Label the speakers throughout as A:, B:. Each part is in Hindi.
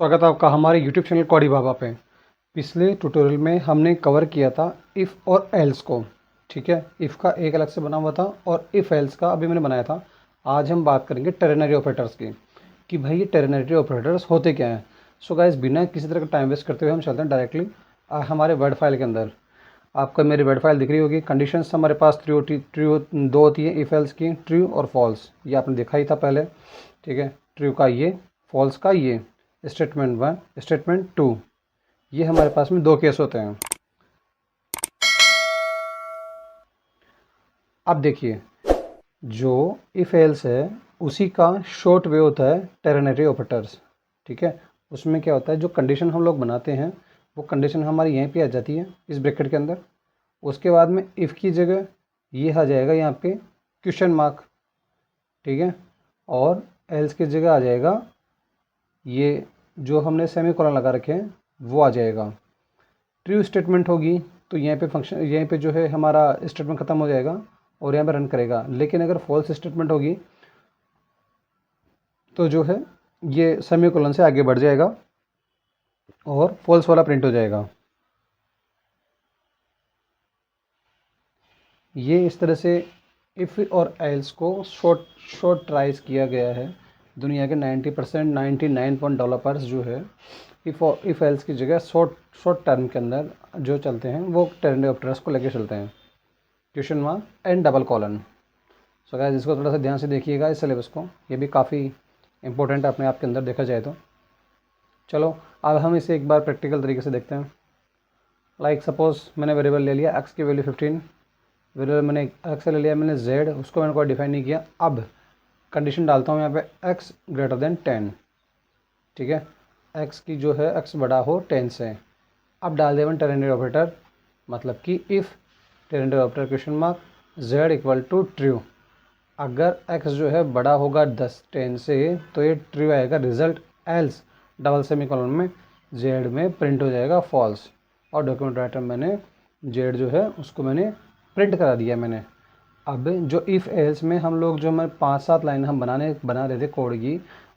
A: स्वागत है आपका हमारे YouTube चैनल कौड़ी बाबा पे। पिछले ट्यूटोरियल में हमने कवर किया था इफ़ और एल्स को। ठीक है, इफ़ का एक अलग से बना हुआ था और इफ़ एल्स का अभी मैंने बनाया था। आज हम बात करेंगे टेर्नरी ऑपरेटर्स की कि भाई ये टेर्नरी ऑपरेटर्स होते क्या हैं। सो गाइस, बिना किसी तरह का टाइम वेस्ट करते हुए हम चलते हैं डायरेक्टली हमारे वर्ड फाइल के अंदर। आपको मेरी वर्ड फाइल दिख रही होगी। कंडीशंस हमारे पास ट्रू दो होती है इफ़ एल्स की, ट्रू और फॉल्स। ये आपने देखा ही था पहले। ठीक है, ट्रू का ये, फॉल्स का ये। स्टेटमेंट 1, स्टेटमेंट 2, ये हमारे पास में दो केस होते हैं। अब देखिए, जो इफ एल्स है उसी का शॉर्ट वे होता है टेर्नरी ऑपरेटर्स। ठीक है, उसमें क्या होता है, जो कंडीशन हम लोग बनाते हैं वो कंडीशन हमारी यहीं पे आ जाती है इस ब्रैकेट के अंदर। उसके बाद में इफ़ की जगह ये आ जाएगा यहाँ पे क्वेश्चन मार्क। ठीक है, और एल्स की जगह आ जाएगा ये जो हमने सेमीकोलन लगा रखे हैं वो आ जाएगा। ट्रू स्टेटमेंट होगी तो यहाँ पे फंक्शन, यहीं पे जो है हमारा स्टेटमेंट ख़त्म हो जाएगा और यहाँ पे रन करेगा। लेकिन अगर फॉल्स स्टेटमेंट होगी तो जो है ये सेमीकोलन से आगे बढ़ जाएगा और फॉल्स वाला प्रिंट हो जाएगा। ये इस तरह से इफ़ और एल्स को शॉर्ट ट्राइज किया गया है। दुनिया के 90% 99 पॉइंट डेवलपर्स जो है इफ़ एल्स की जगह शॉर्ट टर्म के अंदर जो चलते हैं वो टेर्नरी ऑपरेटर्स को लेके चलते हैं, question mark and double colon. So guys, इसको थोड़ा सा ध्यान से देखिएगा इस सिलेबस को, ये भी काफ़ी इंपॉर्टेंट है अपने आप के अंदर देखा जाए तो। चलो अब हम इसे एक बार प्रैक्टिकल तरीके से देखते हैं। लाइक सपोज़ मैंने वेरिएबल ले लिया x की वैल्यू 15, वेरिएबल मैंने x ले लिया, मैंने z, उसको मैंने कोई डिफाइन नहीं किया। अब कंडीशन डालता हूँ यहाँ पे x ग्रेटर देन 10। ठीक है, x की जो है x बड़ा हो 10 से। अब डाल दिया मैंने टेर्नरी ऑपरेटर, मतलब कि if ternary operator question mark z equal to true. अगर x जो है बड़ा होगा 10 से तो ये ट्रू आएगा रिजल्ट, एल्स डबल सेमीकोलन में z में प्रिंट हो जाएगा फॉल्स। और डॉक्यूमेंट राइटर मैंने z जो है उसको मैंने प्रिंट करा दिया मैंने। अब जो इफ़ एल्स में हम लोग जो हमारे 5-7 लाइन हम बना रहे थे कोड की,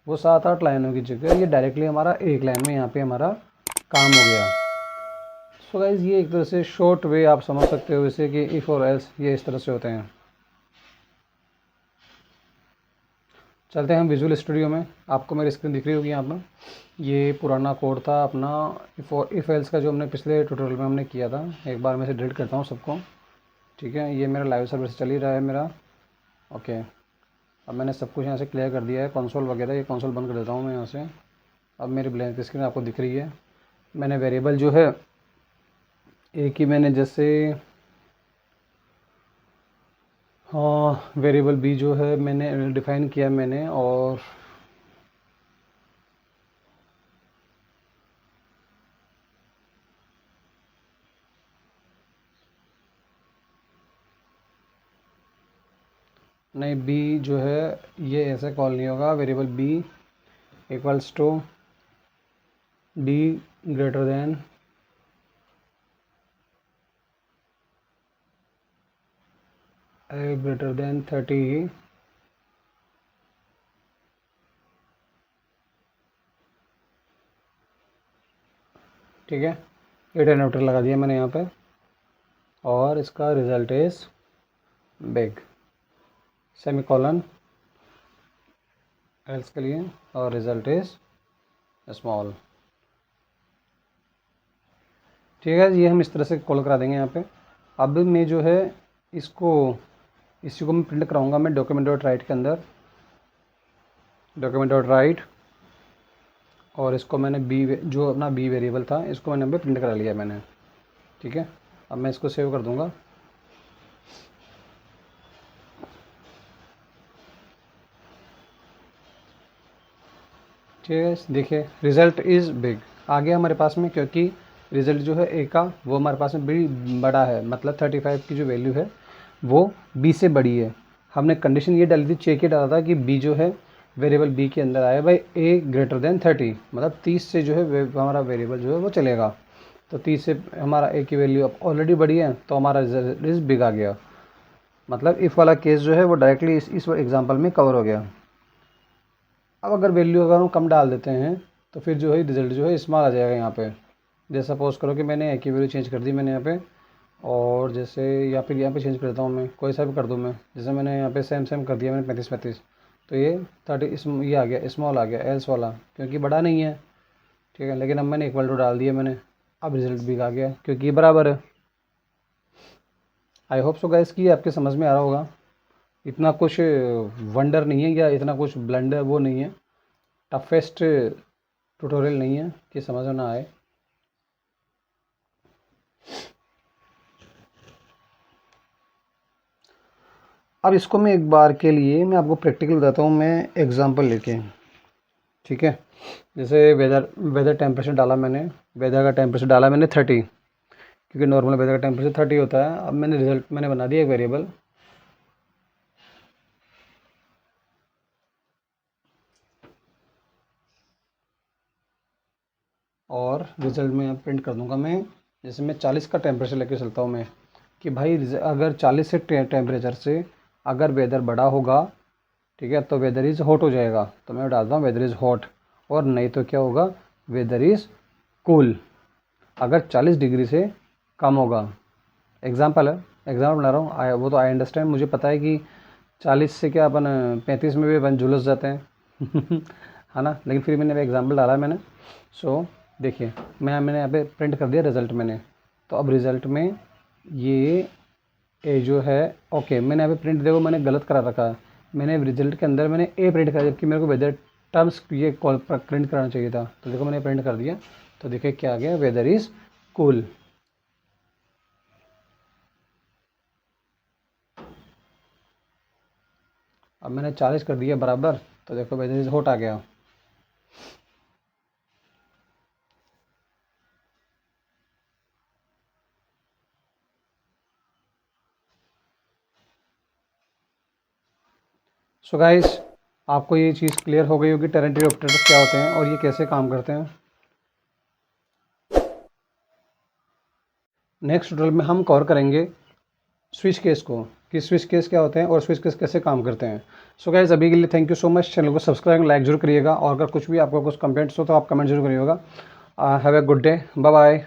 A: वो 7-8 लाइनों की जगह ये डायरेक्टली हमारा एक लाइन में यहाँ पे हमारा काम हो गया। सो गाइज, ये एक तरह से शॉर्ट वे आप समझ सकते हो इसे कि इफ़ और एल्स ये इस तरह से होते हैं। चलते हैं हम विजुअल स्टूडियो में। आपको मेरी स्क्रीन दिख रही होगी यहाँ पर। ये पुराना कोड था अपना इफ़ एल्स का जो हमने पिछले ट्यूटोरियल में हमने किया था। एक बार मैं इसे डिलीट करता हूँ सबको। ठीक है, ये मेरा लाइव सर्वर से चल ही रहा है मेरा। ओके, अब मैंने सब कुछ यहाँ से क्लियर कर दिया है, कंसोल वगैरह। ये कंसोल बंद कर देता हूँ मैं यहाँ से। अब मेरी ब्लैंक स्क्रीन आपको दिख रही है। मैंने वेरिएबल जो है एक ही मैंने जैसे हाँ, वेरिएबल बी जो है मैंने डिफ़ाइन किया मैंने, और नहीं, बी जो है ये ऐसे कॉल नहीं होगा। Variable B equals to D greater than greater than 30। ठीक है, ये डेनोटर लगा दिया मैंने यहाँ पे, और इसका result is big semicolon else के लिए, और रिजल्ट इज स्मॉल। ठीक है, ये हम इस तरह से कॉल करा देंगे यहाँ पे। अब मैं जो है इसी को मैं प्रिंट कराऊंगा मैं डॉक्यूमेंट डॉट राइट के अंदर, डॉक्यूमेंट डॉट राइट। और इसको मैंने बी जो अपना बी वेरिएबल था इसको मैंने यहाँ पे प्रिंट करा लिया मैंने। ठीक है, अब मैं इसको सेव कर दूंगा। ठीक है, देखिए रिज़ल्ट इज़ बिग आ गया हमारे पास में, क्योंकि रिज़ल्ट जो है ए का वो हमारे पास में बड़ा है। मतलब 35 की जो वैल्यू है वो बी से बड़ी है। हमने कंडीशन ये डाली थी, चेक ये डाला था कि बी जो है वेरिएबल बी के अंदर आया भाई ए ग्रेटर देन 30, मतलब 30 से जो है हमारा वेरिएबल जो है वो चलेगा। तो 30 से हमारा ए की वैल्यू अब ऑलरेडी बड़ी है तो हमारा रिजल्ट इज़ बिग आ गया। मतलब इफ़ वाला केस जो है वो डायरेक्टली इस एग्जाम्पल में कवर हो गया। अब अगर वैल्यू अगर हम कम डाल देते हैं तो फिर जो है रिज़ल्ट जो है स्मॉल आ जाएगा यहाँ पे। जैसे सपोज़ करो कि मैंने ए की वैल्यू चेंज कर दी मैंने यहाँ पे, और जैसे या फिर यहाँ पे चेंज कर देता हूँ मैं, कोई सा भी कर दूँ मैं। जैसे मैंने यहाँ पे सेम सेम कर दिया मैंने 35 तो ये 30 ये आ गया, स्मॉल आ गया एल्स वाला, क्योंकि बड़ा नहीं है, ठीक है। लेकिन अब मैंने इक्वल टू डाल दिया मैंने, अब रिज़ल्ट भी आ गया क्योंकि ये बराबर है। आई होप सो गाइस कि आपके समझ में आ रहा होगा। इतना कुछ वंडर नहीं है या इतना कुछ ब्लंडर वो नहीं है, टफेस्ट ट्यूटोरियल नहीं है कि समझ में ना आए। अब इसको मैं एक बार के लिए मैं आपको प्रैक्टिकल बताता हूँ मैं एग्जांपल लेके, ठीक है। जैसे वेदर वेदर टेम्परेचर डाला मैंने, वेदर का टेम्परेचर डाला मैंने 30, क्योंकि नॉर्मल वेदर का टेम्परेचर 30 होता है। अब मैंने रिजल्ट मैंने बना दिया एक वेरिएबल, और रिज़ल्ट में प्रिंट कर दूंगा मैं। जैसे मैं 40 का टेम्परेचर लेके चलता हूँ मैं, कि भाई अगर 40 से टेम्परेचर से अगर वेदर बड़ा होगा, ठीक है, तो वेदर इज़ हॉट हो जाएगा। तो मैं डालता हूँ वेदर इज़ हॉट, और नहीं तो क्या होगा, वेदर इज़ कूल। अगर 40 डिग्री से कम होगा, एग्जाम्पल है, एग्जाम्पल बना रहा हूँ, वो तो आई अंडरस्टैंड, मुझे पता है कि 40 से क्या अपन 35 में भी अपन झुलस जाते हैं है ना, लेकिन फिर मैंने एग्जाम्पल डाला है मैंने। सो देखिए मैंने यहाँ पे प्रिंट कर दिया रिज़ल्ट मैंने। तो अब रिज़ल्ट में ये जो है, ओके, मैंने यहाँ पे प्रिंट देखो मैंने गलत करा रखा है, मैंने रिज़ल्ट के अंदर मैंने ए प्रिंट करा, जबकि मेरे को वेदर टर्म्स ये कॉल प्रिंट कराना चाहिए था। तो देखो मैंने प्रिंट कर दिया, तो देखिए क्या आ गया, वेदर इज़ कूल। अब मैंने 40 कर दिया बराबर, तो देखो वेदर इज़ हॉट आ गया। सो गाइस, आपको ये चीज़ क्लियर हो गई होगी टेरेंटरी ऑपरेटर्स क्या होते हैं और ये कैसे काम करते हैं। नेक्स्ट ट्यूटोरियल में हम कवर करेंगे स्विच केस को, कि स्विच केस क्या होते हैं और स्विच केस कैसे काम करते हैं। सो गाइस, अभी के लिए thank you so much. Channel को सब्सक्राइब लाइक जरूर करिएगा, और अगर कुछ भी आपको कुछ कमेंट्स हो तो आप कमेंट जरूर करिएगा। Have a good day, bye bye.